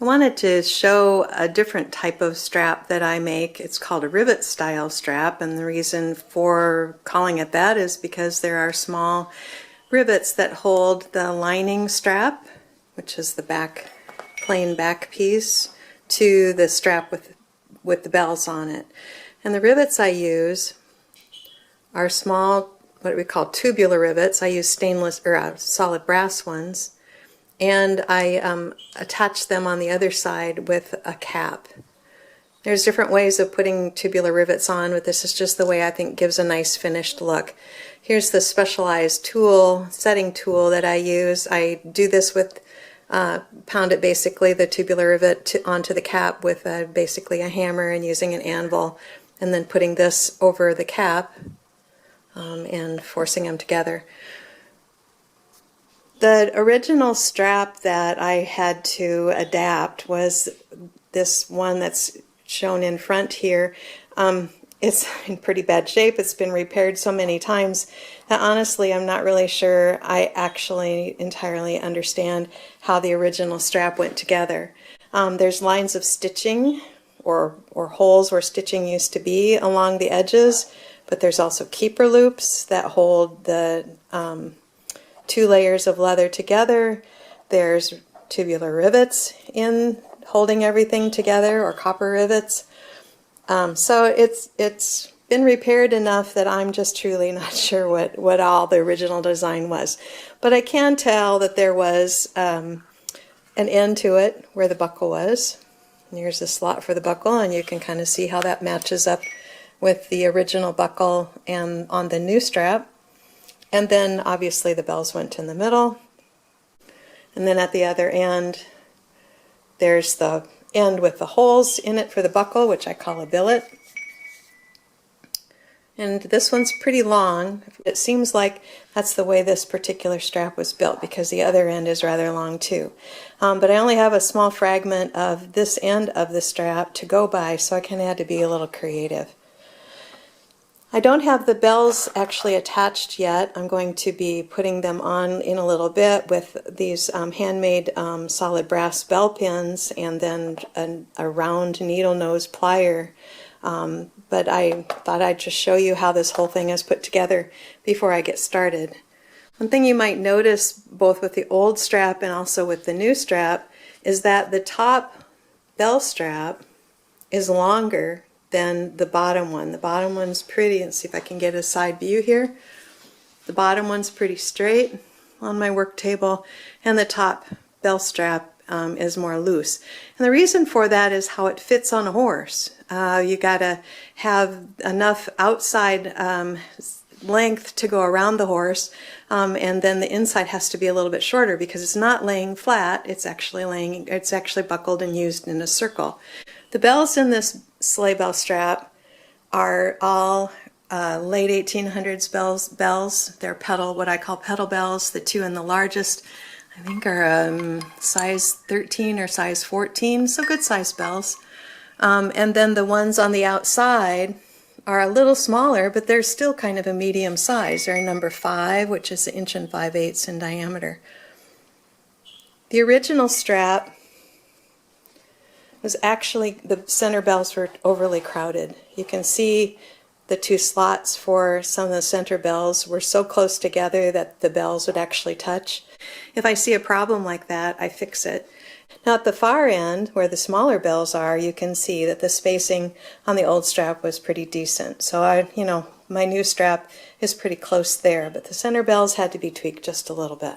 I wanted to show a different type of strap that I make. It's called a rivet style strap, and the reason for calling it that is because there are small rivets that hold the lining strap, which is the back, plain back piece, to the strap with the bells on it. And the rivets I use are small, what we call tubular rivets. I use stainless or solid brass ones. And I attach them on the other side with a cap. There's different ways of putting tubular rivets on, but this is just the way I think gives a nice finished look. Here's the specialized tool, setting tool that I use. I do this with, pound it basically, the tubular rivet onto the cap with basically a hammer and using an anvil, and then putting this over the cap and forcing them together. The original strap that I had to adapt was this one that's shown in front here. It's in pretty bad shape. It's been repaired so many times that honestly I'm not really sure I actually entirely understand how the original strap went together. There's lines of stitching or holes where stitching used to be along the edges, but there's also keeper loops that hold the two layers of leather together. There's tubular rivets in holding everything together, or copper rivets. So it's been repaired enough that I'm just truly not sure what all the original design was. But I can tell that there was an end to it where the buckle was. And here's the slot for the buckle, and you can kind of see how that matches up with the original buckle and on the new strap. And then obviously the bells went in the middle. And then at the other end, there's the end with the holes in it for the buckle, which I call a billet. And this one's pretty long. It seems like that's the way this particular strap was built, because the other end is rather long too. But I only have a small fragment of this end of the strap to go by, so I kind of had to be a little creative. I don't have the bells actually attached yet. I'm going to be putting them on in a little bit with these handmade solid brass bell pins, and then a round needle nose plier. But I thought I'd just show you how this whole thing is put together before I get started. One thing you might notice both with the old strap and also with the new strap is that the top bell strap is longer than the bottom one. The bottom one's pretty, and see if I can get a side view here. The bottom one's pretty straight on my work table, and the top bell strap is more loose. And the reason for that is how it fits on a horse. You gotta have enough outside length to go around the horse, and then the inside has to be a little bit shorter because it's not laying flat, it's actually buckled and used in a circle. The bells in this sleigh bell strap are all late 1800s bells. They're what I call pedal bells. The two in the largest, I think, are size 13 or size 14, so good size bells. And then the ones on the outside are a little smaller, but they're still kind of a medium size. They're number 5, which is 1 5/8 inches in diameter. The original strap was actually, the center bells were overly crowded. You can see the two slots for some of the center bells were so close together that the bells would actually touch. If I see a problem like that, I fix it. Now at the far end, where the smaller bells are, you can see that the spacing on the old strap was pretty decent. So my new strap is pretty close there, but the center bells had to be tweaked just a little bit.